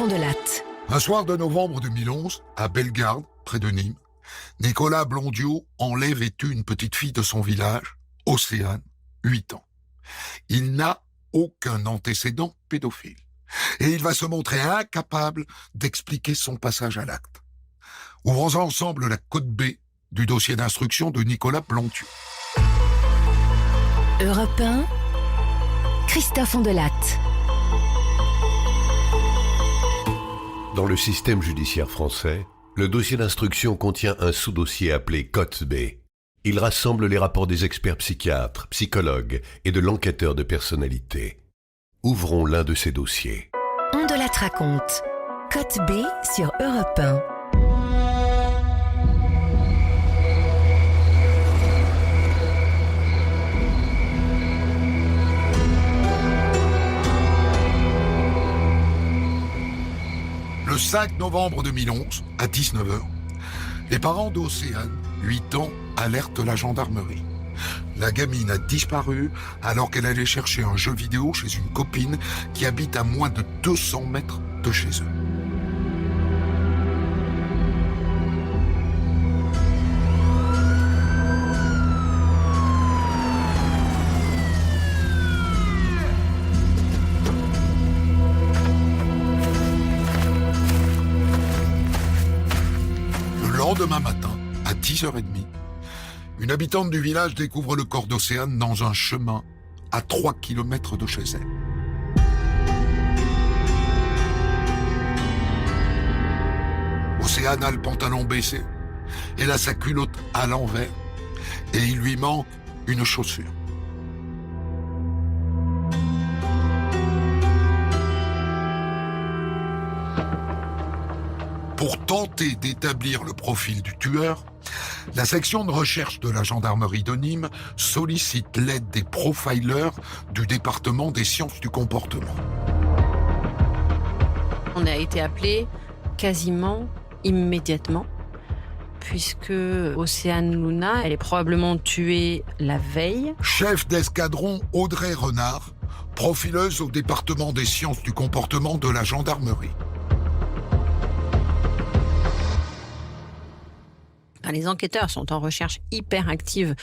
Fondelatte. Un soir de novembre 2011, à Bellegarde, près de Nîmes, Nicolas Blondiot enlève et tue une petite fille de son village, Océane, 8 ans. Il n'a aucun antécédent pédophile. Et il va se montrer incapable d'expliquer son passage à l'acte. Ouvrons ensemble la cote B du dossier d'instruction de Nicolas Blondiot. Europe 1, Christophe Fondelatte. Dans le système judiciaire français, le dossier d'instruction contient un sous-dossier appelé cote B. Il rassemble les rapports des experts psychiatres, psychologues et de l'enquêteur de personnalité. Ouvrons l'un de ces dossiers. Fondelatte raconte. Cote B sur Europe 1. Le 5 novembre 2011, à 19h, les parents d'Océane, 8 ans, alertent la gendarmerie. La gamine a disparu alors qu'elle allait chercher un jeu vidéo chez une copine qui habite à moins de 200 mètres de chez eux. Le lendemain matin, à 10h30, une habitante du village découvre le corps d'Océane dans un chemin à 3 km de chez elle. Océane a le pantalon baissé, elle a sa culotte à l'envers et il lui manque une chaussure. Pour tenter d'établir le profil du tueur, la section de recherche de la gendarmerie de Nîmes sollicite l'aide des profilers du département des sciences du comportement. On a été appelés quasiment immédiatement, puisque Océane Luna, elle est probablement tuée la veille. Chef d'escadron Audrey Renard, profileuse au département des sciences du comportement de la gendarmerie. Les enquêteurs sont en recherche hyper active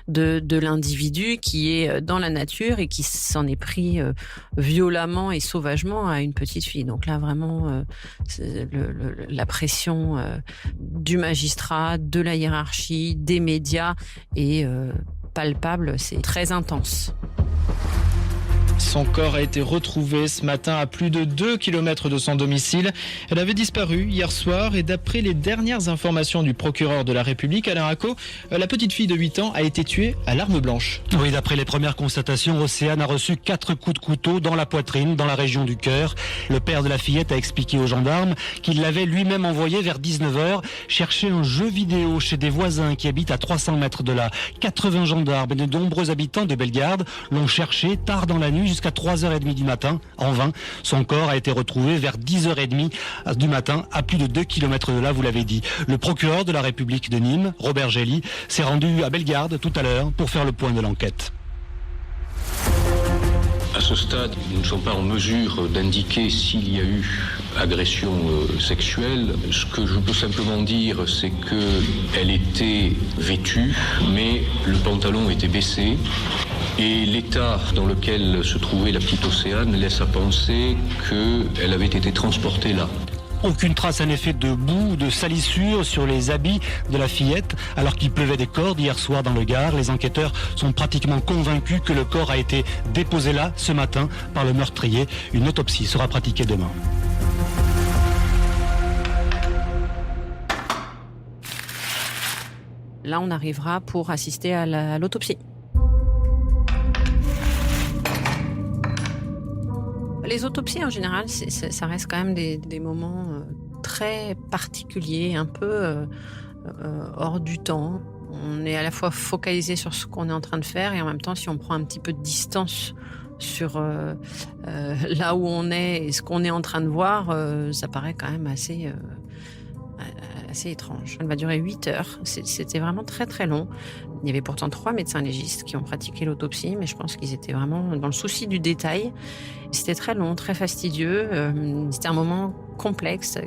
de l'individu qui est dans la nature et qui s'en est pris violemment et sauvagement à une petite fille. Donc là, vraiment, la pression du magistrat, de la hiérarchie, des médias est palpable, c'est très intense. Son corps a été retrouvé ce matin à plus de 2 km de son domicile. Elle avait disparu hier soir et d'après les dernières informations du procureur de la République, Alain Racco, la petite fille de 8 ans a été tuée à l'arme blanche. Oui, d'après les premières constatations, Océane a reçu 4 coups de couteau dans la poitrine, dans la région du cœur. Le père de la fillette a expliqué aux gendarmes qu'il l'avait lui-même envoyée vers 19h chercher un jeu vidéo chez des voisins qui habitent à 300 mètres de là. 80 gendarmes et de nombreux habitants de Bellegarde l'ont cherché tard dans la nuit jusqu'à 3h30 du matin, en vain. Son corps a été retrouvé vers 10h30 du matin, à plus de 2 km de là, vous l'avez dit. Le procureur de la République de Nîmes, Robert Gély, s'est rendu à Bellegarde tout à l'heure pour faire le point de l'enquête. À ce stade, nous ne sommes pas en mesure d'indiquer s'il y a eu agression sexuelle. Ce que je peux simplement dire, c'est qu'elle était vêtue, mais le pantalon était baissé. Et l'état dans lequel se trouvait la petite Océane laisse à penser qu'elle avait été transportée là. Aucune trace en effet de boue ou de salissure sur les habits de la fillette alors qu'il pleuvait des cordes hier soir dans le Gard. Les enquêteurs sont pratiquement convaincus que le corps a été déposé là ce matin par le meurtrier. Une autopsie sera pratiquée demain. Là, on arrivera pour assister à l'autopsie. Les autopsies, en général, ça reste quand même des moments très particuliers, un peu hors du temps. On est à la fois focalisé sur ce qu'on est en train de faire et en même temps, si on prend un petit peu de distance sur là où on est et ce qu'on est en train de voir, ça paraît quand même assez assez étrange. Elle va durer 8 heures. C'était vraiment très très long. Il y avait pourtant 3 médecins légistes qui ont pratiqué l'autopsie, mais je pense qu'ils étaient vraiment dans le souci du détail. C'était très long, très fastidieux. C'était un moment complexe.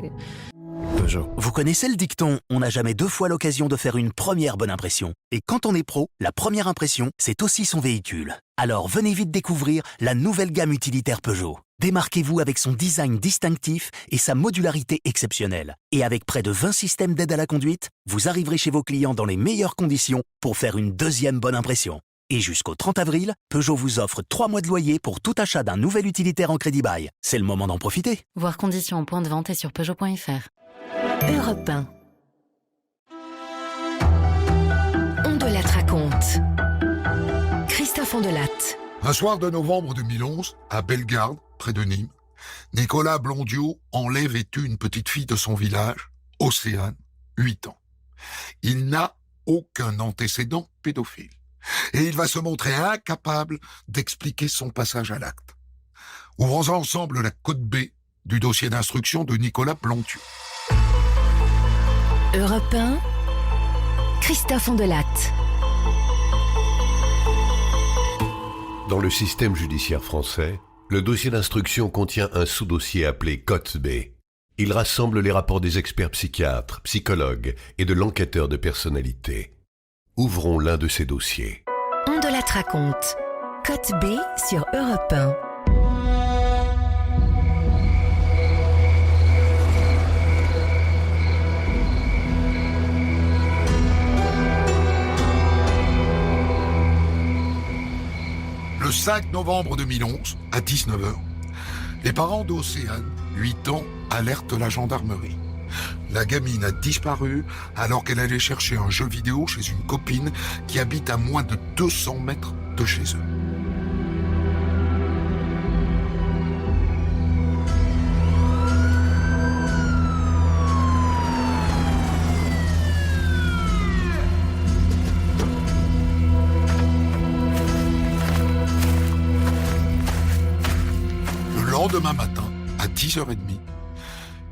Peugeot. Vous connaissez le dicton « On n'a jamais 2 fois l'occasion de faire une première bonne impression ». Et quand on est pro, la première impression, c'est aussi son véhicule. Alors venez vite découvrir la nouvelle gamme utilitaire Peugeot. Démarquez-vous avec son design distinctif et sa modularité exceptionnelle. Et avec près de 20 systèmes d'aide à la conduite, vous arriverez chez vos clients dans les meilleures conditions pour faire une deuxième bonne impression. Et jusqu'au 30 avril, Peugeot vous offre 3 mois de loyer pour tout achat d'un nouvel utilitaire en crédit bail. C'est le moment d'en profiter. Voir conditions en point de vente et sur Peugeot.fr. Europe 1. On de la raconte. Christophe Ondelatte. Un soir de novembre 2011, à Bellegarde, près de Nîmes, Nicolas Blondiot enlève et tue une petite fille de son village, Océane, 8 ans. Il n'a aucun antécédent pédophile. Et il va se montrer incapable d'expliquer son passage à l'acte. Ouvrons ensemble la cote B du dossier d'instruction de Nicolas Blondiot. Europe 1. Christophe Ondelatte. Dans le système judiciaire français, le dossier d'instruction contient un sous-dossier appelé cote B. Il rassemble les rapports des experts psychiatres, psychologues et de l'enquêteur de personnalité. Ouvrons l'un de ces dossiers. Ondelatte raconte. Cote B sur Europe 1. Le 5 novembre 2011, à 19h, les parents d'Océane, 8 ans, alertent la gendarmerie. La gamine a disparu alors qu'elle allait chercher un jeu vidéo chez une copine qui habite à moins de 200 mètres de chez eux. Le lendemain matin, à 10h30,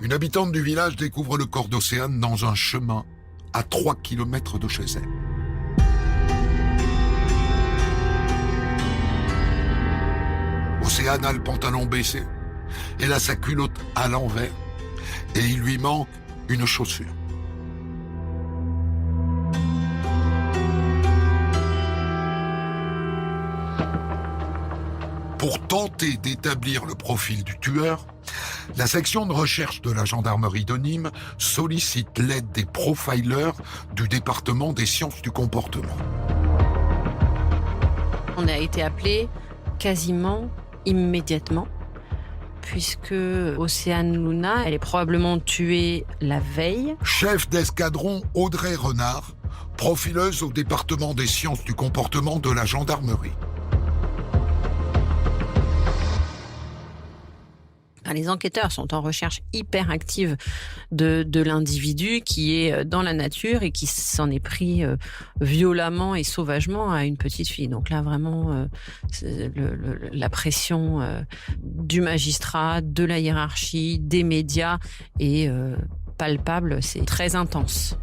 une habitante du village découvre le corps d'Océane dans un chemin à 3 km de chez elle. Océane a le pantalon baissé, elle a sa culotte à l'envers et il lui manque une chaussure. Pour tenter d'établir le profil du tueur, la section de recherche de la gendarmerie de Nîmes sollicite l'aide des profilers du département des sciences du comportement. On a été appelés quasiment immédiatement, puisque Océane Luna, elle est probablement tuée la veille. Chef d'escadron Audrey Renard, profileuse au département des sciences du comportement de la gendarmerie. Les enquêteurs sont en recherche hyper active de l'individu qui est dans la nature et qui s'en est pris violemment et sauvagement à une petite fille. Donc là, vraiment, la pression du magistrat, de la hiérarchie, des médias est palpable. C'est très intense.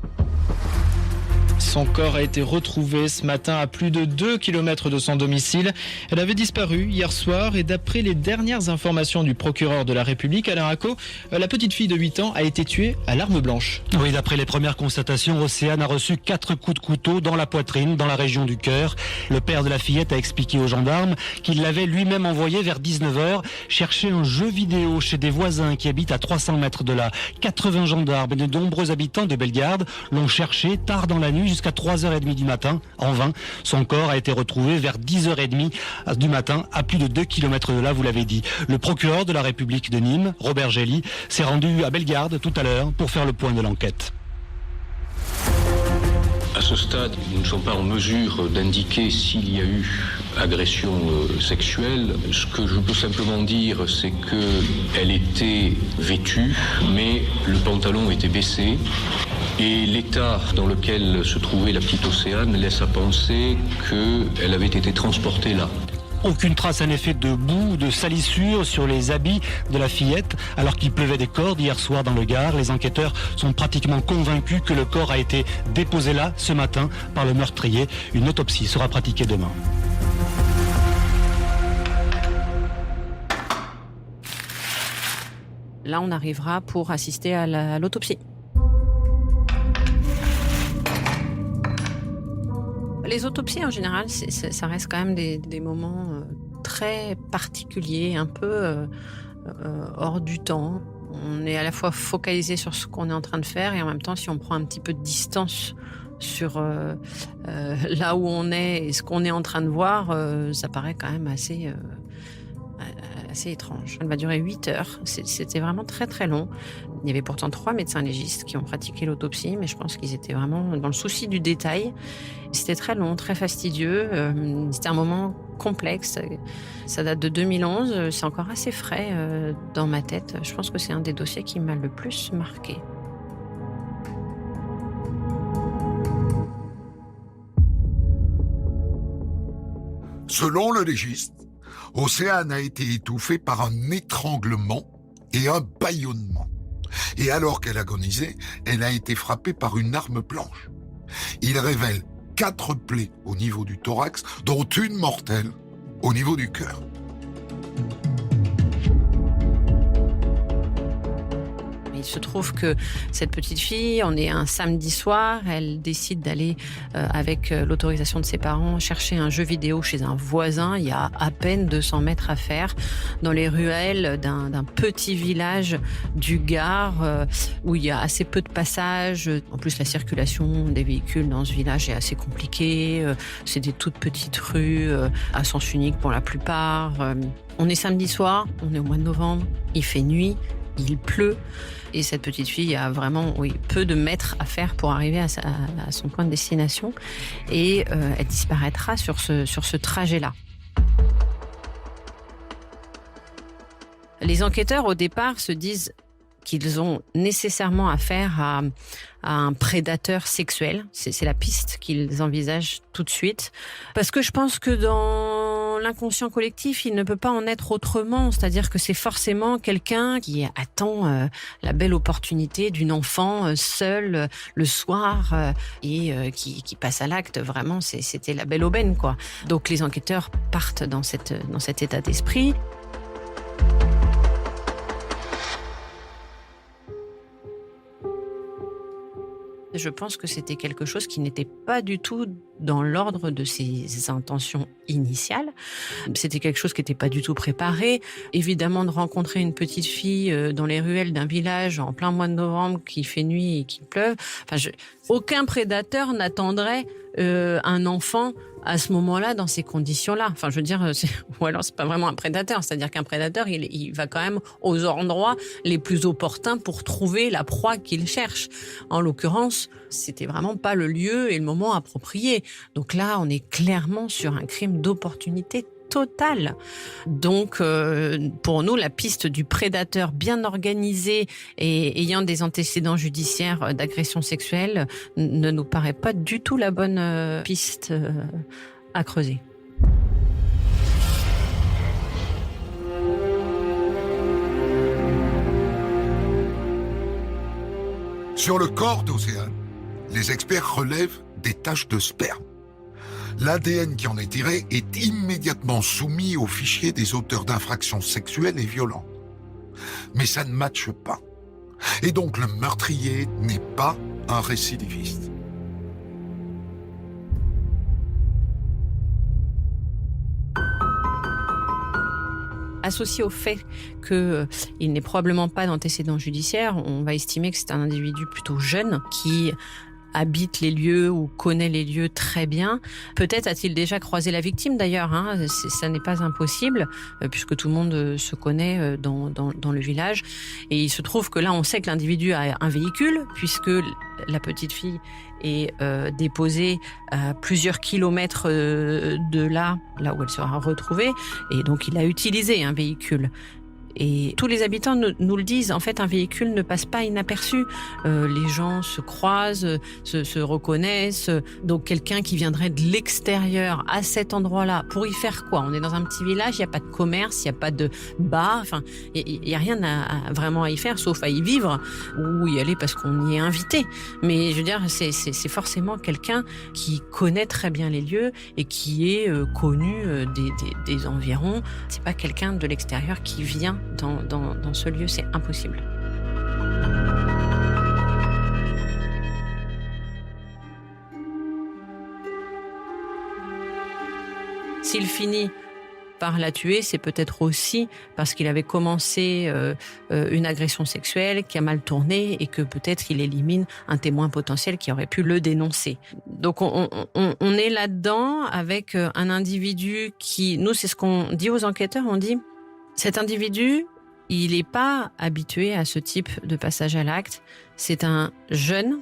Son corps a été retrouvé ce matin à plus de 2 km de son domicile. Elle avait disparu hier soir et d'après les dernières informations du procureur de la République, Alain Racco, la petite fille de 8 ans a été tuée à l'arme blanche. Oui, d'après les premières constatations, Océane a reçu 4 coups de couteau dans la poitrine, dans la région du cœur. Le père de la fillette a expliqué aux gendarmes qu'il l'avait lui-même envoyée vers 19h chercher un jeu vidéo chez des voisins qui habitent à 300 mètres de là. 80 gendarmes et de nombreux habitants de Bellegarde l'ont cherché tard dans la nuit jusqu'à 3h30 du matin. En vain, son corps a été retrouvé vers 10h30 du matin à plus de 2 km de là, vous l'avez dit. Le procureur de la République de Nîmes, Robert Gély, s'est rendu à Bellegarde tout à l'heure pour faire le point de l'enquête. À ce stade, nous ne sommes pas en mesure d'indiquer s'il y a eu agression sexuelle. Ce que je peux simplement dire, c'est qu'elle était vêtue, mais le pantalon était baissé. Et l'état dans lequel se trouvait la petite Océane laisse à penser qu'elle avait été transportée là. Aucune trace en effet de boue ou de salissure sur les habits de la fillette alors qu'il pleuvait des cordes hier soir dans le Gard. Les enquêteurs sont pratiquement convaincus que le corps a été déposé là ce matin par le meurtrier. Une autopsie sera pratiquée demain. Là, on arrivera pour assister à l'autopsie. Les autopsies, en général, ça reste quand même des moments très particuliers, un peu hors du temps. On est à la fois focalisé sur ce qu'on est en train de faire et en même temps, si on prend un petit peu de distance sur là où on est et ce qu'on est en train de voir, ça paraît quand même assez étrange. Elle va durer 8 heures. C'était vraiment très très long. Il y avait pourtant 3 médecins légistes qui ont pratiqué l'autopsie, mais je pense qu'ils étaient vraiment dans le souci du détail. C'était très long, très fastidieux. C'était un moment complexe. Ça date de 2011. C'est encore assez frais dans ma tête. Je pense que c'est un des dossiers qui m'a le plus marqué. Selon le légiste, Océane a été étouffée par un étranglement et un bâillonnement. Et alors qu'elle agonisait, elle a été frappée par une arme blanche. Il révèle 4 plaies au niveau du thorax, dont une mortelle au niveau du cœur. Il se trouve que cette petite fille, on est un samedi soir, elle décide d'aller, avec l'autorisation de ses parents, chercher un jeu vidéo chez un voisin. Il y a à peine 200 mètres à faire, dans les ruelles d'un petit village du Gard, où il y a assez peu de passages. En plus, la circulation des véhicules dans ce village est assez compliquée. C'est des toutes petites rues, à sens unique pour la plupart. On est samedi soir, on est au mois de novembre, il fait nuit, il pleut. Et cette petite fille a vraiment peu de mètres à faire pour arriver à son point de destination. Et elle disparaîtra sur ce trajet-là. Les enquêteurs, au départ, se disent qu'ils ont nécessairement affaire à un prédateur sexuel. C'est la piste qu'ils envisagent tout de suite. Parce que je pense que dans l'inconscient collectif, il ne peut pas en être autrement. C'est-à-dire que c'est forcément quelqu'un qui attend la belle opportunité d'une enfant seule le soir et qui passe à l'acte. Vraiment, c'était la belle aubaine, quoi. Donc les enquêteurs partent dans cet état d'esprit. Je pense que c'était quelque chose qui n'était pas du tout dans l'ordre de ses intentions initiales. C'était quelque chose qui n'était pas du tout préparé. Évidemment, de rencontrer une petite fille dans les ruelles d'un village en plein mois de novembre, qui fait nuit et qui pleuve. Aucun prédateur n'attendrait un enfant à ce moment-là, dans ces conditions-là. Enfin, je veux dire, ou alors c'est pas vraiment un prédateur. C'est-à-dire qu'un prédateur, il va quand même aux endroits les plus opportuns pour trouver la proie qu'il cherche. En l'occurrence, c'était vraiment pas le lieu et le moment approprié. Donc là, on est clairement sur un crime d'opportunité totale. Donc, pour nous, la piste du prédateur bien organisé et ayant des antécédents judiciaires d'agression sexuelle ne nous paraît pas du tout la bonne piste à creuser. Sur le corps d'Océane, les experts relèvent des taches de sperme. L'ADN qui en est tiré est immédiatement soumis au fichier des auteurs d'infractions sexuelles et violentes. Mais ça ne matche pas. Et donc le meurtrier n'est pas un récidiviste. Associé au fait qu'il n'est probablement pas d'antécédents judiciaires, on va estimer que c'est un individu plutôt jeune qui habite les lieux ou connaît les lieux très bien. Peut-être a-t-il déjà croisé la victime d'ailleurs, ça n'est pas impossible, puisque tout le monde se connaît dans le village. Et il se trouve que là, on sait que l'individu a un véhicule, puisque la petite fille est déposée à plusieurs kilomètres de là où elle sera retrouvée. Et donc, il a utilisé un véhicule. Et tous les habitants nous le disent. En fait, un véhicule ne passe pas inaperçu. Les gens se croisent, se reconnaissent. Donc, quelqu'un qui viendrait de l'extérieur à cet endroit-là, pour y faire quoi? On est dans un petit village, il n'y a pas de commerce, il n'y a pas de bar. Enfin, il n'y a rien vraiment à y faire, sauf à y vivre ou y aller parce qu'on y est invité. Mais je veux dire, c'est forcément quelqu'un qui connaît très bien les lieux et qui est connu des environs. C'est pas quelqu'un de l'extérieur qui vient dans ce lieu, c'est impossible. S'il finit par la tuer, c'est peut-être aussi parce qu'il avait commencé une agression sexuelle qui a mal tourné et que peut-être il élimine un témoin potentiel qui aurait pu le dénoncer. Donc on est là-dedans avec un individu qui, nous c'est ce qu'on dit aux enquêteurs, on dit cet individu, il n'est pas habitué à ce type de passage à l'acte. C'est un jeune,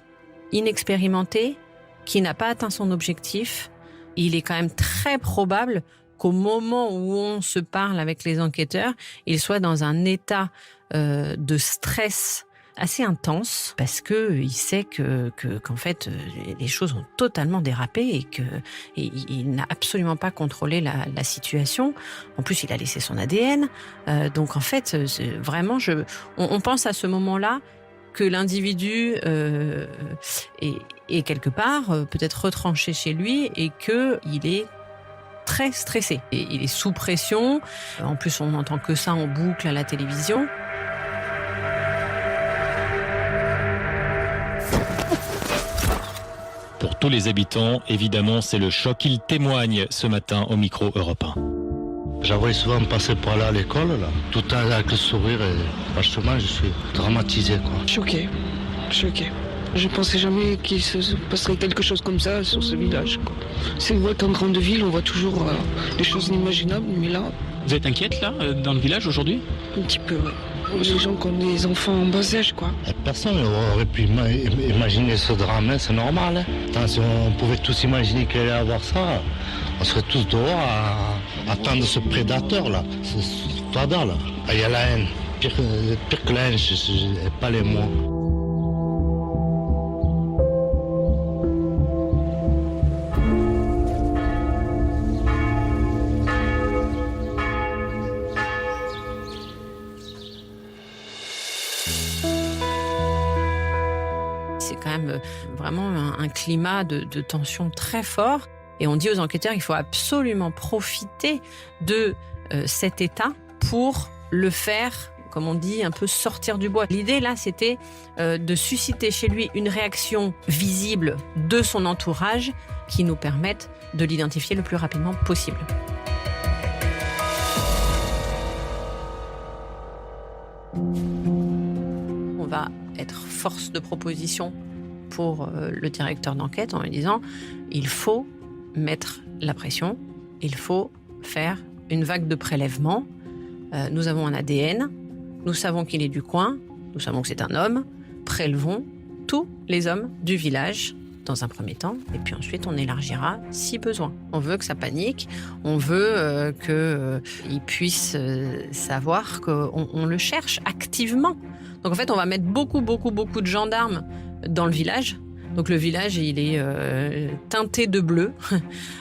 inexpérimenté, qui n'a pas atteint son objectif. Il est quand même très probable qu'au moment où on se parle avec les enquêteurs, il soit dans un état de stress assez intense parce que il sait qu'en fait les choses ont totalement dérapé et il n'a absolument pas contrôlé la situation. En plus, il a laissé son ADN. Donc en fait, vraiment, on pense à ce moment-là que l'individu est quelque part peut-être retranché chez lui et qu'il est très stressé. Et il est sous pression. En plus, on n'entend que ça en boucle à la télévision. Pour tous les habitants, évidemment, c'est le choc. Ils témoignent ce matin au micro Europe 1. J'avais souvent passé par là à l'école, là, tout le temps avec le sourire et franchement, je suis dramatisé, quoi. Choqué. Je pensais jamais qu'il se passerait quelque chose comme ça sur ce village, quoi. C'est vrai qu'en grande ville, on voit toujours des choses inimaginables, mais là... Vous êtes inquiète, là, dans le village aujourd'hui? Un petit peu, ouais. Les gens qui ont des enfants en bas âge, quoi. Personne n'aurait pu imaginer ce drame, hein, c'est normal. Hein. Attends, si on pouvait tous imaginer qu'il allait avoir ça, on serait tous dehors à attendre ce prédateur-là. C'est pas là. Il y a la haine. Pire que la haine, je n'ai pas les mots. C'est quand même vraiment un climat de tension très fort. Et on dit aux enquêteurs qu'il faut absolument profiter de cet état pour le faire, comme on dit, un peu sortir du bois. L'idée, là, c'était de susciter chez lui une réaction visible de son entourage qui nous permette de l'identifier le plus rapidement possible. On va être force de proposition pour le directeur d'enquête en lui disant il faut mettre la pression, il faut faire une vague de prélèvements. Nous avons un ADN, nous savons qu'il est du coin, nous savons que c'est un homme. Prélevons tous les hommes du village dans un premier temps, et puis ensuite on élargira si besoin. On veut que ça panique, on veut qu'ils puissent savoir qu'on le cherche activement. Donc en fait, on va mettre beaucoup de gendarmes dans le village. Donc le village, il est teinté de bleu.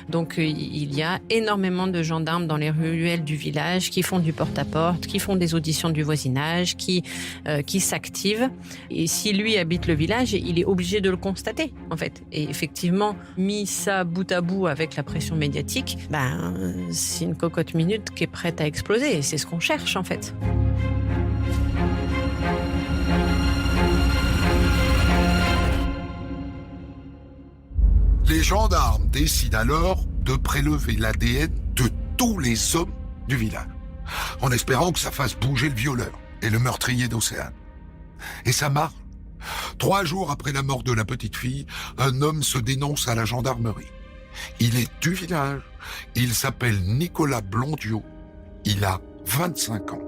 Donc il y a énormément de gendarmes dans les ruelles du village qui font du porte-à-porte, qui font des auditions du voisinage, qui s'activent. Et si lui habite le village, il est obligé de le constater, en fait. Et effectivement, mis ça bout à bout avec la pression médiatique, c'est une cocotte minute qui est prête à exploser. Et c'est ce qu'on cherche, en fait. Les gendarmes décident alors de prélever l'ADN de tous les hommes du village, en espérant que ça fasse bouger le violeur et le meurtrier d'Océane. Et ça marche. 3 jours après la mort de la petite fille, un homme se dénonce à la gendarmerie. Il est du village, il s'appelle Nicolas Blondiot, il a 25 ans.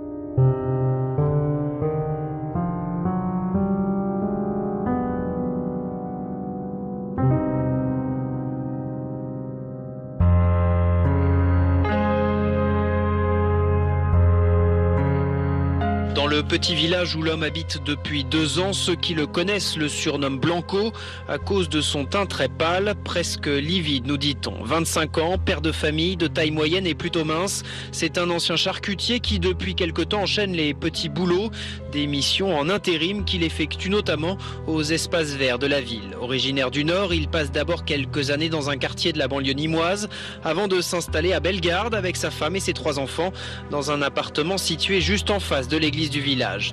Dans le petit village où l'homme habite depuis 2 ans, ceux qui le connaissent le surnomment Blanco à cause de son teint très pâle, presque livide, nous dit-on. 25 ans, père de famille, de taille moyenne et plutôt mince. C'est un ancien charcutier qui depuis quelque temps enchaîne les petits boulots, des missions en intérim qu'il effectue notamment aux espaces verts de la ville. Originaire du Nord, il passe d'abord quelques années dans un quartier de la banlieue nimoise avant de s'installer à Bellegarde avec sa femme et ses 3 enfants dans un appartement situé juste en face de l'église du village.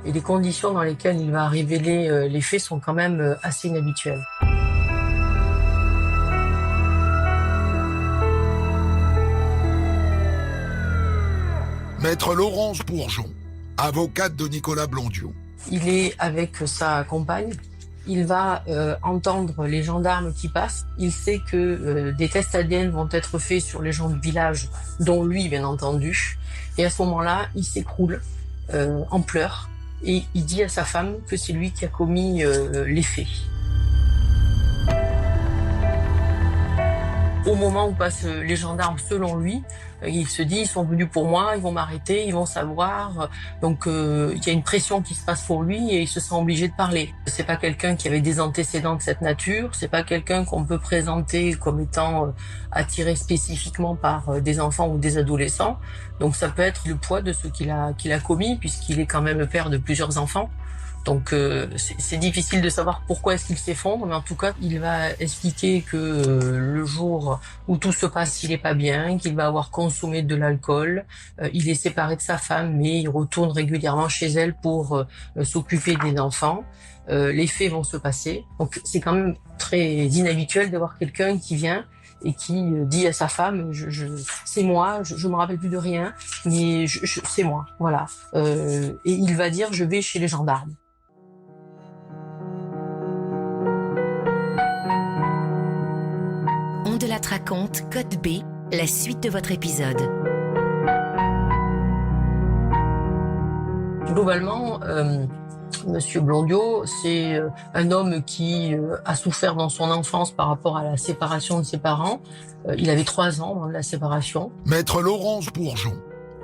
Et les conditions dans lesquelles il va révéler les faits sont quand même assez inhabituelles. Maître Laurence Bourgeon, avocate de Nicolas Blondiot. Il est avec sa compagne. Il va entendre les gendarmes qui passent. Il sait que des tests ADN vont être faits sur les gens du village, dont lui, bien entendu. Et à ce moment-là, il s'écroule en pleurs et il dit à sa femme que c'est lui qui a commis les faits. Au moment où passent les gendarmes, selon lui, il se dit, ils sont venus pour moi, ils vont m'arrêter, ils vont savoir. Donc il y a une pression qui se passe pour lui et il se sent obligé de parler. C'est pas quelqu'un qui avait des antécédents de cette nature, c'est pas quelqu'un qu'on peut présenter comme étant attiré spécifiquement par des enfants ou des adolescents. Donc ça peut être le poids de ce qu'il a commis, puisqu'il est quand même le père de plusieurs enfants. Donc c'est difficile de savoir pourquoi est-ce qu'il s'effondre, mais en tout cas, il va expliquer que le jour où tout se passe, il est pas bien, qu'il va avoir consommé de l'alcool, il est séparé de sa femme, mais il retourne régulièrement chez elle pour s'occuper des enfants. Les faits vont se passer. Donc c'est quand même très inhabituel d'avoir quelqu'un qui vient et qui dit à sa femme, c'est moi, je me rappelle plus de rien, mais c'est moi, voilà. Et il va dire, je vais chez les gendarmes. On de la raconte, Code B, la suite de votre épisode. Globalement, Monsieur Blondiot, c'est un homme qui a souffert dans son enfance par rapport à la séparation de ses parents. Il avait 3 ans de la séparation. Maître Laurence Bourgeon,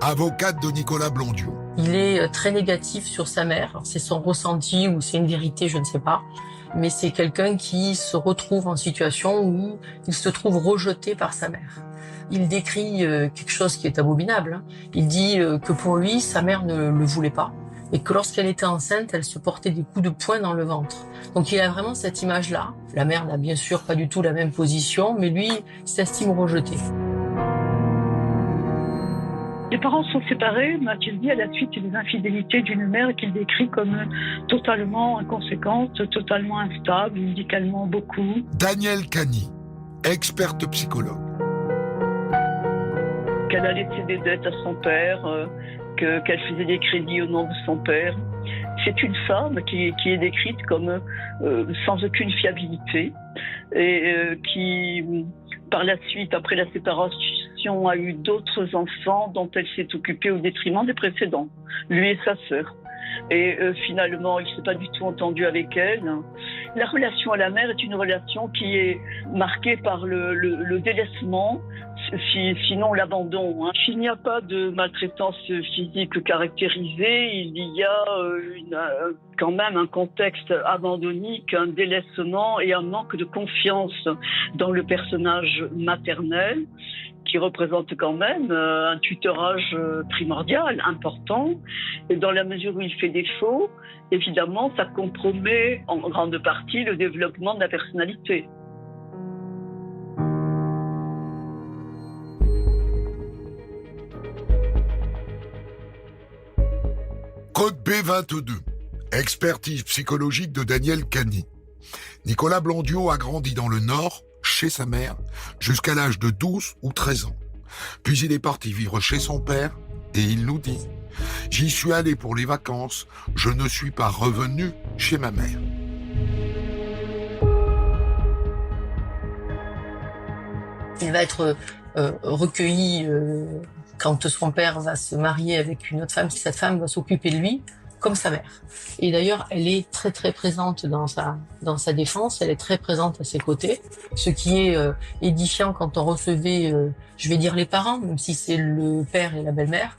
avocate de Nicolas Blondiot. Il est très négatif sur sa mère. Alors, c'est son ressenti ou c'est une vérité, je ne sais pas. Mais c'est quelqu'un qui se retrouve en situation où il se trouve rejeté par sa mère. Il décrit quelque chose qui est abominable. Il dit que pour lui, sa mère ne le voulait pas et que lorsqu'elle était enceinte, elle se portait des coups de poing dans le ventre. Donc il a vraiment cette image-là. La mère n'a bien sûr pas du tout la même position, mais lui s'estime rejeté. Les parents sont séparés, m'a-t-il dit, à la suite des infidélités d'une mère qu'il décrit comme totalement inconséquente, totalement instable, médicalement beaucoup. Danielle Cani, experte psychologue. Qu'elle a laissé des dettes à son père, qu'elle faisait des crédits au nom de son père. C'est une femme qui est décrite comme sans aucune fiabilité et qui, par la suite, après la séparation, a eu d'autres enfants dont elle s'est occupée au détriment des précédents, lui et sa sœur. Et finalement, il ne s'est pas du tout entendu avec elle. La relation à la mère est une relation qui est marquée par le délaissement, sinon l'abandon. S'il n'y a pas de maltraitance physique caractérisée, il y a quand même un contexte abandonnique, un délaissement et un manque de confiance dans le personnage maternel, qui représente quand même un tutorage primordial, important. Et dans la mesure où il fait défaut, évidemment, ça compromet en grande partie le développement de la personnalité. Code B22, expertise psychologique de Danielle Cani. Nicolas Blondiot a grandi dans le Nord, chez sa mère, jusqu'à l'âge de 12 ou 13 ans. Puis il est parti vivre chez son père et il nous dit « J'y suis allé pour les vacances, je ne suis pas revenu chez ma mère. » Il va être recueilli quand son père va se marier avec une autre femme. Cette femme va s'occuper de lui comme sa mère. Et d'ailleurs, elle est très très présente dans sa défense, elle est très présente à ses côtés, ce qui est édifiant quand on recevait, je vais dire les parents, même si c'est le père et la belle-mère,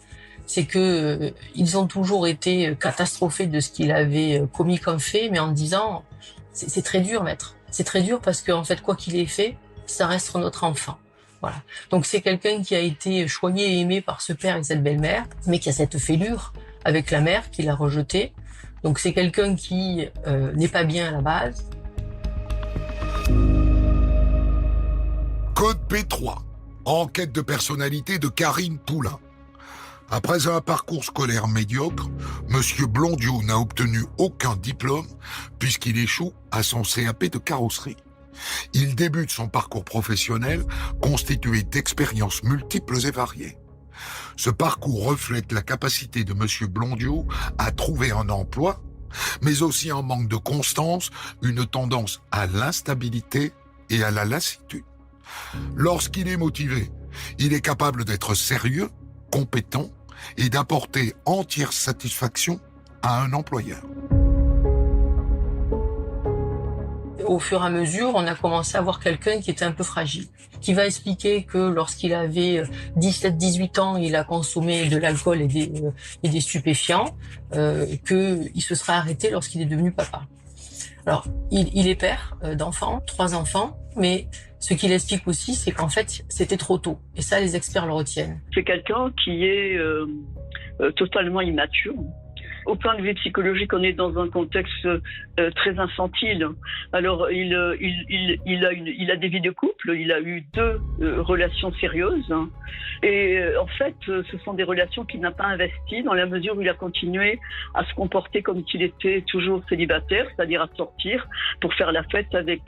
c'est que ils ont toujours été catastrophés de ce qu'il avait commis comme fait, mais en disant c'est très dur, maître. C'est très dur parce qu'en fait, quoi qu'il ait fait, ça reste notre enfant. Voilà. Donc c'est quelqu'un qui a été choyé et aimé par ce père et cette belle-mère, mais qui a cette fêlure avec la mère qui l'a rejeté. Donc c'est quelqu'un qui n'est pas bien à la base. Code B3. Enquête de personnalité de Karine Poulain. Après un parcours scolaire médiocre, Monsieur Blondiot n'a obtenu aucun diplôme puisqu'il échoue à son CAP de carrosserie. Il débute son parcours professionnel constitué d'expériences multiples et variées. Ce parcours reflète la capacité de Monsieur Blondiot à trouver un emploi, mais aussi un manque de constance, une tendance à l'instabilité et à la lassitude. Lorsqu'il est motivé, il est capable d'être sérieux, compétent et d'apporter entière satisfaction à un employeur. Au fur et à mesure, on a commencé à voir quelqu'un qui était un peu fragile, qui va expliquer que lorsqu'il avait 17-18 ans, il a consommé de l'alcool et des stupéfiants, qu'il se serait arrêté lorsqu'il est devenu papa. Alors, il est père d'enfants, 3 enfants, mais ce qu'il explique aussi, c'est qu'en fait, c'était trop tôt. Et ça, les experts le retiennent. C'est quelqu'un qui est totalement immature. Au point de vue psychologique, on est dans un contexte très infantile. Alors, il a des vies de couple, il a eu 2 relations sérieuses. Et en fait, ce sont des relations qu'il n'a pas investies dans la mesure où il a continué à se comporter comme s'il était toujours célibataire, c'est-à-dire à sortir pour faire la fête avec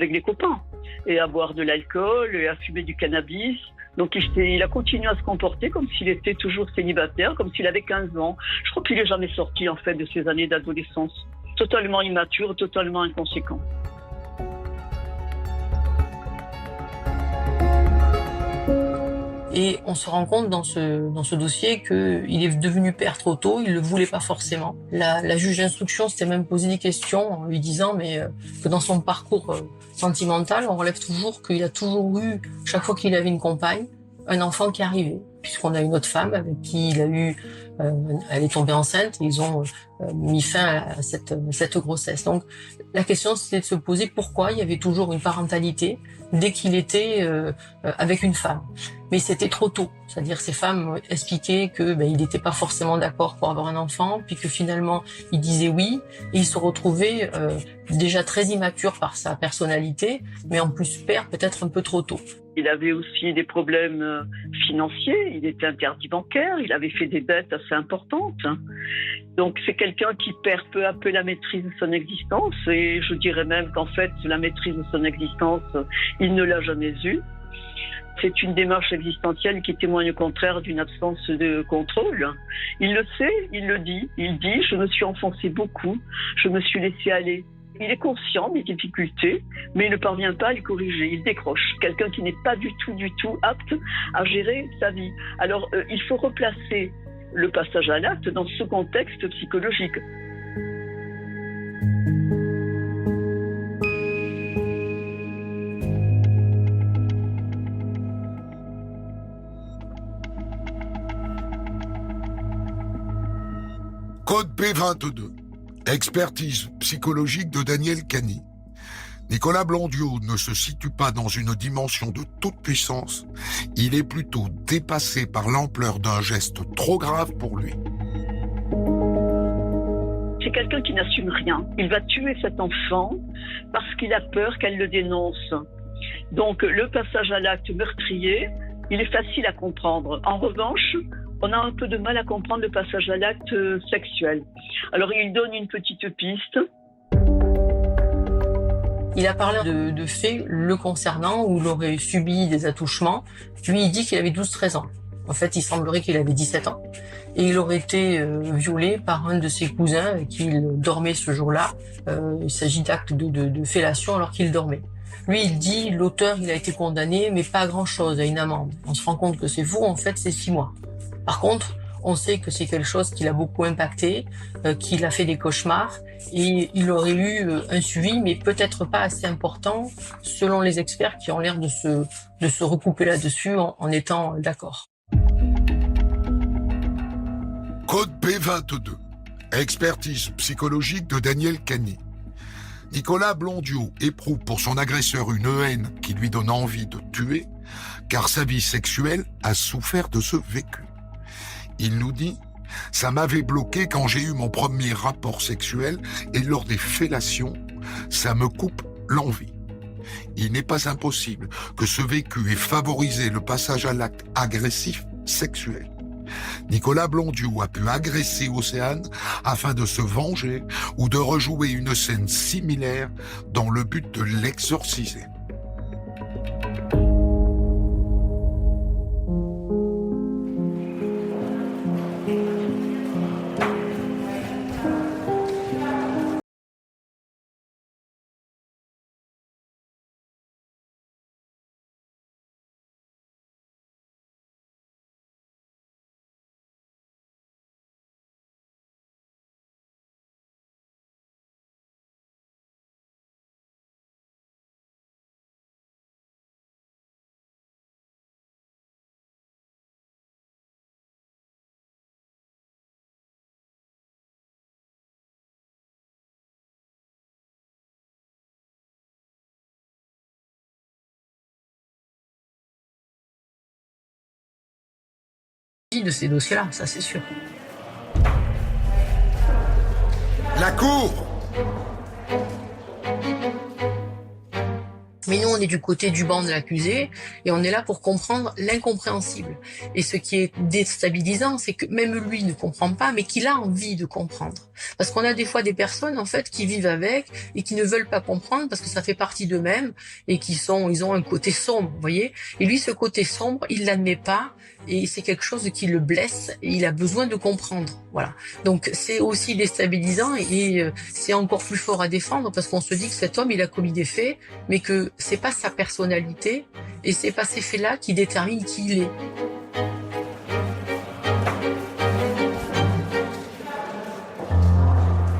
les copains et à boire de l'alcool et à fumer du cannabis. Donc il a continué à se comporter comme s'il était toujours célibataire, comme s'il avait 15 ans. Je crois qu'il n'est jamais sorti en fait de ses années d'adolescence. Totalement immature, totalement inconséquent. Et on se rend compte dans ce dossier qu'il est devenu père trop tôt, il le voulait pas forcément. La juge d'instruction s'était même posé des questions en lui disant que dans son parcours sentimental, on relève toujours qu'il a toujours eu, chaque fois qu'il avait une compagne, un enfant qui arrivait. Puisqu'on a une autre femme avec qui il a eu, elle est tombée enceinte et ils ont mis fin à cette grossesse. Donc la question c'était de se poser pourquoi il y avait toujours une parentalité dès qu'il était avec une femme. Mais c'était trop tôt. C'est-à-dire ces femmes expliquaient que il n'était pas forcément d'accord pour avoir un enfant, puis que finalement il disait oui, et il se retrouvait déjà très immature par sa personnalité, mais en plus père peut-être un peu trop tôt. Il avait aussi des problèmes financiers, il était interdit bancaire, il avait fait des dettes assez importantes. Donc c'est quelqu'un qui perd peu à peu la maîtrise de son existence, et je dirais même qu'en fait la maîtrise de son existence, il ne l'a jamais eue. C'est une démarche existentielle qui témoigne au contraire d'une absence de contrôle. Il le sait, il le dit. Il dit « je me suis enfoncé beaucoup, je me suis laissé aller ». Il est conscient des difficultés, mais il ne parvient pas à les corriger. Il décroche. Quelqu'un qui n'est pas du tout apte à gérer sa vie. Alors, il faut replacer le passage à l'acte dans ce contexte psychologique. Code B22. Expertise psychologique de Daniel Cani. Nicolas Blondiot ne se situe pas dans une dimension de toute puissance. Il est plutôt dépassé par l'ampleur d'un geste trop grave pour lui. C'est quelqu'un qui n'assume rien. Il va tuer cet enfant parce qu'il a peur qu'elle le dénonce. Donc le passage à l'acte meurtrier, il est facile à comprendre. En revanche, on a un peu de mal à comprendre le passage à l'acte sexuel. Alors il donne une petite piste. Il a parlé de faits le concernant où il aurait subi des attouchements. Lui, il dit qu'il avait 12-13 ans. En fait, il semblerait qu'il avait 17 ans. Et il aurait été violé par un de ses cousins avec qui il dormait ce jour-là. Il s'agit d'actes de fellation alors qu'il dormait. Lui, il dit, l'auteur, il a été condamné, mais pas à grand-chose, à une amende. On se rend compte que c'est faux, en fait, c'est 6 mois. Par contre, on sait que c'est quelque chose qui l'a beaucoup impacté, qu'il a fait des cauchemars, et il aurait eu un suivi, mais peut-être pas assez important, selon les experts qui ont l'air de se recouper là-dessus en étant d'accord. Code B22. Expertise psychologique de Daniel Cagny. Nicolas Blondiot éprouve pour son agresseur une haine qui lui donne envie de tuer, car sa vie sexuelle a souffert de ce vécu. Il nous dit « Ça m'avait bloqué quand j'ai eu mon premier rapport sexuel et lors des fellations, ça me coupe l'envie. » Il n'est pas impossible que ce vécu ait favorisé le passage à l'acte agressif sexuel. Nicolas Blondiot a pu agresser Océane afin de se venger ou de rejouer une scène similaire dans le but de l'exorciser. De ces dossiers-là, ça c'est sûr. La cour! Mais nous, on est du côté du banc de l'accusé et on est là pour comprendre l'incompréhensible. Et ce qui est déstabilisant, c'est que même lui ne comprend pas, mais qu'il a envie de comprendre. Parce qu'on a des fois des personnes, en fait, qui vivent avec et qui ne veulent pas comprendre parce que ça fait partie d'eux-mêmes et ils ont un côté sombre, vous voyez. Et lui, ce côté sombre, il l'admet pas et c'est quelque chose qui le blesse et il a besoin de comprendre. Voilà. Donc, c'est aussi déstabilisant et c'est encore plus fort à défendre parce qu'on se dit que cet homme, il a commis des faits, mais que c'est pas sa personnalité et c'est pas ces faits-là qui déterminent qui il est.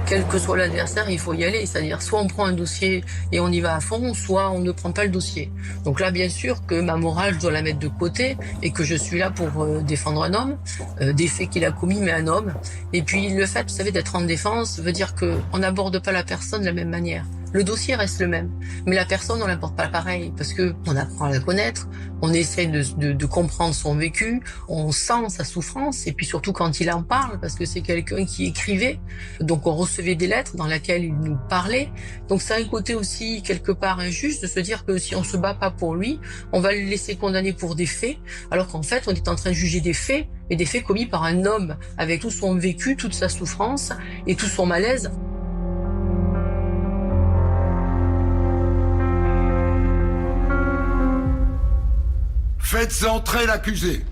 Quel que soit l'adversaire, il faut y aller. C'est-à-dire, soit on prend un dossier et on y va à fond, soit on ne prend pas le dossier. Donc là, bien sûr que ma morale, je dois la mettre de côté et que je suis là pour défendre un homme, des faits qu'il a commis, mais un homme. Et puis, le fait, vous savez, d'être en défense veut dire qu'on n'aborde pas la personne de la même manière. Le dossier reste le même, mais la personne, on l'aborde pas pareil, parce que on apprend à la connaître, on essaie de comprendre son vécu, on sent sa souffrance, et puis surtout quand il en parle, parce que c'est quelqu'un qui écrivait, donc on recevait des lettres dans lesquelles il nous parlait, donc c'est un côté aussi quelque part injuste de se dire que si on se bat pas pour lui, on va le laisser condamner pour des faits, alors qu'en fait on est en train de juger des faits, et des faits commis par un homme, avec tout son vécu, toute sa souffrance, et tout son malaise. Faites entrer l'accusé.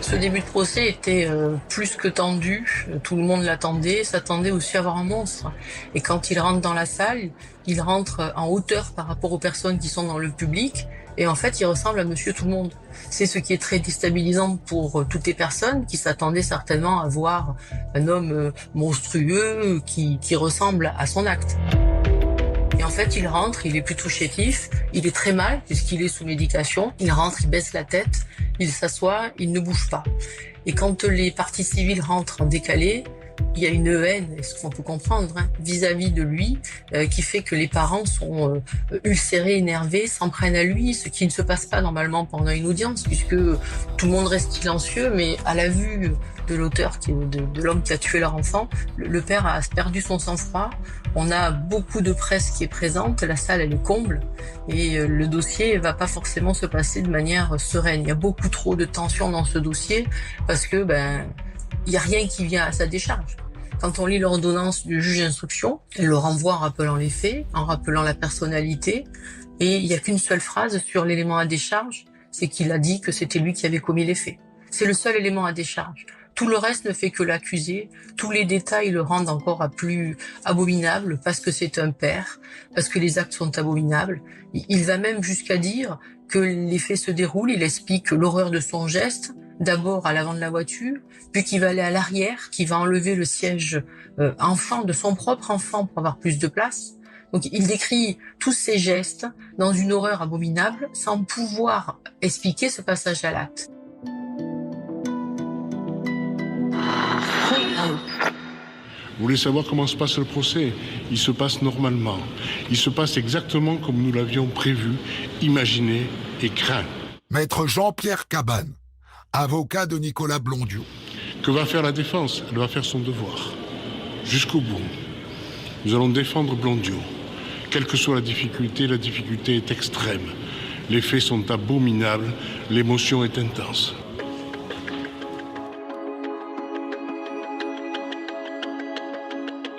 Ce début de procès était plus que tendu, tout le monde l'attendait, s'attendait aussi à voir un monstre. Et quand il rentre dans la salle, il rentre en hauteur par rapport aux personnes qui sont dans le public, et en fait il ressemble à Monsieur Tout-le-Monde. C'est ce qui est très déstabilisant pour toutes les personnes qui s'attendaient certainement à voir un homme monstrueux qui ressemble à son acte. Et en fait, il rentre, il est plutôt chétif, il est très mal puisqu'il est sous médication. Il rentre, il baisse la tête, il s'assoit, il ne bouge pas. Et quand les parties civiles rentrent en décalé, il y a une haine, ce qu'on peut comprendre, vis-à-vis de lui, qui fait que les parents sont ulcérés, énervés, s'en prennent à lui, ce qui ne se passe pas normalement pendant une audience, puisque tout le monde reste silencieux, mais à la vue de l'auteur, de l'homme qui a tué leur enfant, le père a perdu son sang-froid. On a beaucoup de presse qui est présente, la salle elle est comble, et le dossier va pas forcément se passer de manière sereine. Il y a beaucoup trop de tension dans ce dossier, parce que il n'y a rien qui vient à sa décharge. Quand on lit l'ordonnance du juge d'instruction, elle le renvoie en rappelant les faits, en rappelant la personnalité, et il n'y a qu'une seule phrase sur l'élément à décharge, c'est qu'il a dit que c'était lui qui avait commis les faits. C'est le seul élément à décharge. Tout le reste ne fait que l'accuser, tous les détails le rendent encore plus abominable parce que c'est un père, parce que les actes sont abominables. Il va même jusqu'à dire que les faits se déroulent, il explique l'horreur de son geste, d'abord à l'avant de la voiture, puis qu'il va aller à l'arrière, qu'il va enlever le siège enfant de son propre enfant pour avoir plus de place. Donc il décrit tous ces gestes dans une horreur abominable sans pouvoir expliquer ce passage à l'acte. Vous voulez savoir comment se passe le procès? Il se passe normalement. Il se passe exactement comme nous l'avions prévu, imaginé et craint. Maître Jean-Pierre Cabane, avocat de Nicolas Blondiau. Que va faire la défense? Elle va faire son devoir. Jusqu'au bout. Nous allons défendre Blondiau. Quelle que soit la difficulté est extrême. Les faits sont abominables, l'émotion est intense.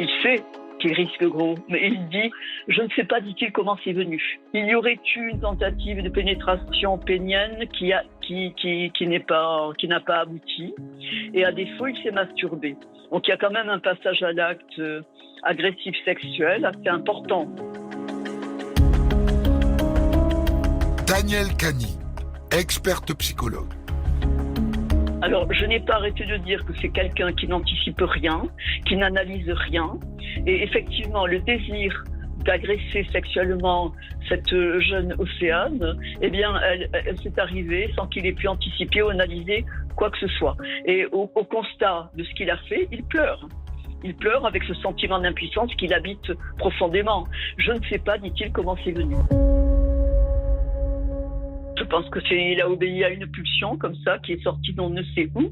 Il sait qu'il risque gros, mais il dit « Je ne sais pas, dit-il, comment c'est venu. Il y aurait eu une tentative de pénétration pénienne qui n'a pas abouti, et à défaut, il s'est masturbé. » Donc il y a quand même un passage à l'acte agressif sexuel assez important. Danielle Cagny, experte psychologue. Alors, je n'ai pas arrêté de dire que c'est quelqu'un qui n'anticipe rien, qui n'analyse rien. Et effectivement, le désir d'agresser sexuellement cette jeune Océane, eh bien, elle s'est arrivée sans qu'il ait pu anticiper ou analyser quoi que ce soit. Et au constat de ce qu'il a fait, il pleure. Il pleure avec ce sentiment d'impuissance qu'il habite profondément. Je ne sais pas, dit-il, comment c'est venu. Je pense qu'il a obéi à une pulsion comme ça, qui est sortie d'on ne sait où.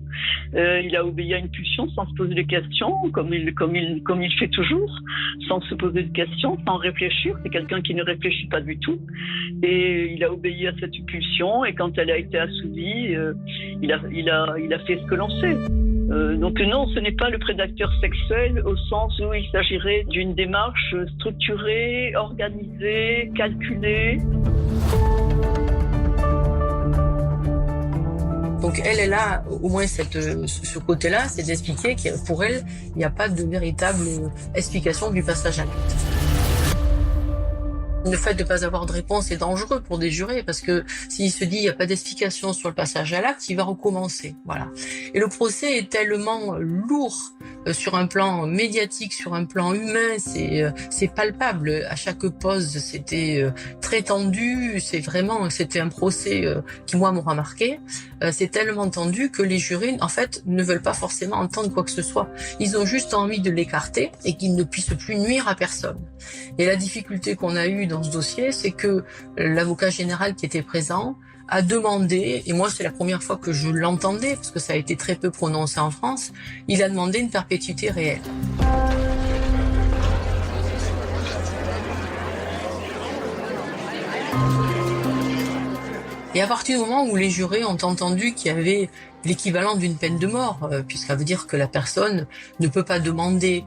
Il a obéi à une pulsion sans se poser de questions, comme il fait toujours, sans se poser de questions, sans réfléchir. C'est quelqu'un qui ne réfléchit pas du tout. Et il a obéi à cette pulsion, et quand elle a été assouvie, il a fait ce que l'on sait. Donc non, ce n'est pas le prédateur sexuel au sens où il s'agirait d'une démarche structurée, organisée, calculée. Donc elle a au moins ce côté-là, c'est d'expliquer que pour elle, il n'y a pas de véritable explication du passage à l'acte. Le fait de ne pas avoir de réponse est dangereux pour des jurés parce que s'il se dit il n'y a pas d'explication sur le passage à l'acte, il va recommencer. Voilà. Et le procès est tellement lourd sur un plan médiatique, sur un plan humain, c'est palpable. À chaque pause, c'était très tendu. C'était un procès qui moi m'aura marqué. C'est tellement tendu que les jurés, en fait, ne veulent pas forcément entendre quoi que ce soit. Ils ont juste envie de l'écarter et qu'il ne puisse plus nuire à personne. Et la difficulté qu'on a eue dans ce dossier, c'est que l'avocat général qui était présent a demandé, et moi c'est la première fois que je l'entendais, parce que ça a été très peu prononcé en France, il a demandé une perpétuité réelle. Et à partir du moment où les jurés ont entendu qu'il y avait l'équivalent d'une peine de mort, puisque ça veut dire que la personne ne peut pas demander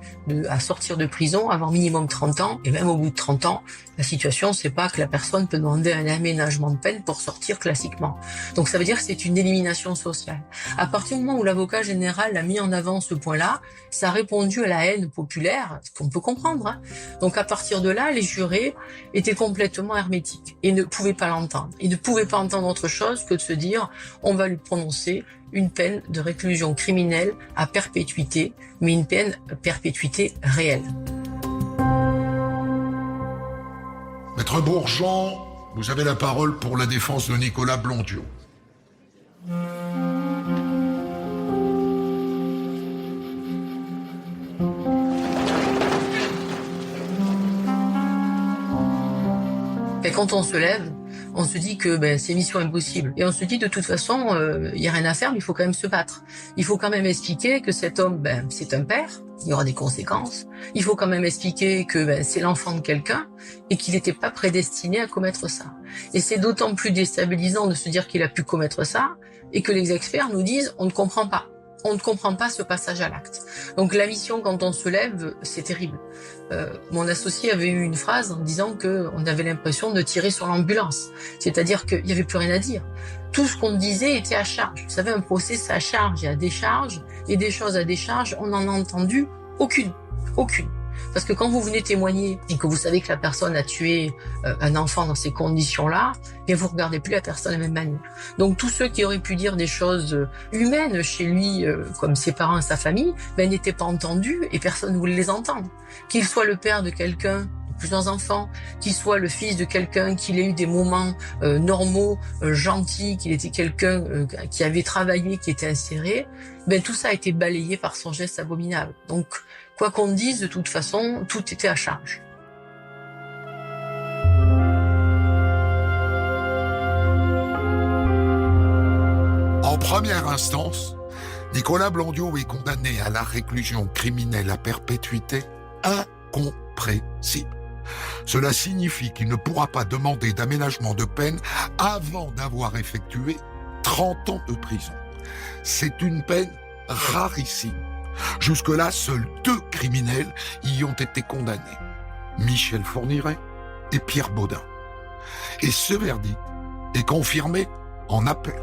à sortir de prison avant minimum 30 ans, et même au bout de 30 ans, la situation, c'est pas que la personne peut demander un aménagement de peine pour sortir classiquement. Donc ça veut dire que c'est une élimination sociale. À partir du moment où l'avocat général a mis en avant ce point-là, ça a répondu à la haine populaire, ce qu'on peut comprendre. Hein. Donc à partir de là, les jurés étaient complètement hermétiques et ne pouvaient pas l'entendre. Ils ne pouvaient pas entendre autre chose que de se dire on va lui prononcer une peine de réclusion criminelle à perpétuité, mais une peine perpétuité réelle. Maître Bourgeon, vous avez la parole pour la défense de Nicolas Blondiau. Et quand on se lève, on se dit que c'est mission impossible. Et on se dit de toute façon, il n'y a rien à faire, mais il faut quand même se battre. Il faut quand même expliquer que cet homme, c'est un père, il y aura des conséquences. Il faut quand même expliquer que c'est l'enfant de quelqu'un et qu'il n'était pas prédestiné à commettre ça. Et c'est d'autant plus déstabilisant de se dire qu'il a pu commettre ça et que les experts nous disent on ne comprend pas. On ne comprend pas ce passage à l'acte. Donc la mission, quand on se lève, c'est terrible. Mon associé avait eu une phrase en disant qu'on avait l'impression de tirer sur l'ambulance. C'est-à-dire qu'il n'y avait plus rien à dire. Tout ce qu'on disait était à charge. Vous savez, un procès, c'est à charge et à décharge. Et des choses à décharge, on n'en a entendu aucune. Aucune. Parce que quand vous venez témoigner et que vous savez que la personne a tué un enfant dans ces conditions-là, bien vous regardez plus la personne de la même manière. Donc tous ceux qui auraient pu dire des choses humaines chez lui, comme ses parents et sa famille, n'étaient pas entendus et personne ne voulait les entendre. Qu'il soit le père de quelqu'un, plusieurs enfants, qu'il soit le fils de quelqu'un qui ait eu des moments normaux, gentils, qu'il était quelqu'un qui avait travaillé, qui était inséré, ben tout ça a été balayé par son geste abominable. Donc, quoi qu'on dise, de toute façon, tout était à charge. En première instance, Nicolas Blondiau est condamné à la réclusion criminelle à perpétuité incompressible. Cela signifie qu'il ne pourra pas demander d'aménagement de peine avant d'avoir effectué 30 ans de prison. C'est une peine rarissime. Jusque-là, seuls 2 criminels y ont été condamnés, Michel Fourniret et Pierre Baudin. Et ce verdict est confirmé en appel.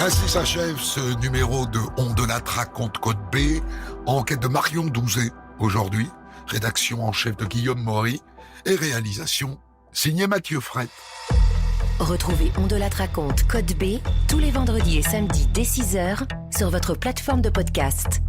Ainsi s'achève ce numéro de On de la raconte Code B, enquête de Marion Douzet aujourd'hui, rédaction en chef de Guillaume Maury et réalisation signé Mathieu Fret. Retrouvez On de la raconte Code B tous les vendredis et samedis dès 6h sur votre plateforme de podcast.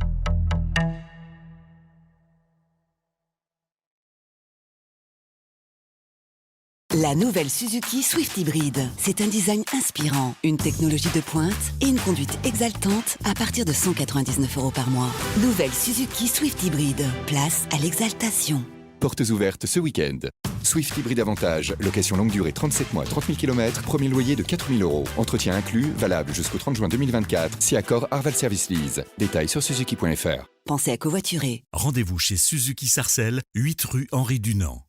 La nouvelle Suzuki Swift Hybrid. C'est un design inspirant, une technologie de pointe et une conduite exaltante à partir de 199 € par mois. Nouvelle Suzuki Swift Hybrid. Place à l'exaltation. Portes ouvertes ce week-end. Swift Hybrid Avantage. Location longue durée 37 mois, 30 000 km. Premier loyer de 4 000 €. Entretien inclus, valable jusqu'au 30 juin 2024. Si accord Arval Service Lease. Détails sur suzuki.fr. Pensez à covoiturer. Rendez-vous chez Suzuki Sarcelles, 8 rue Henri Dunant.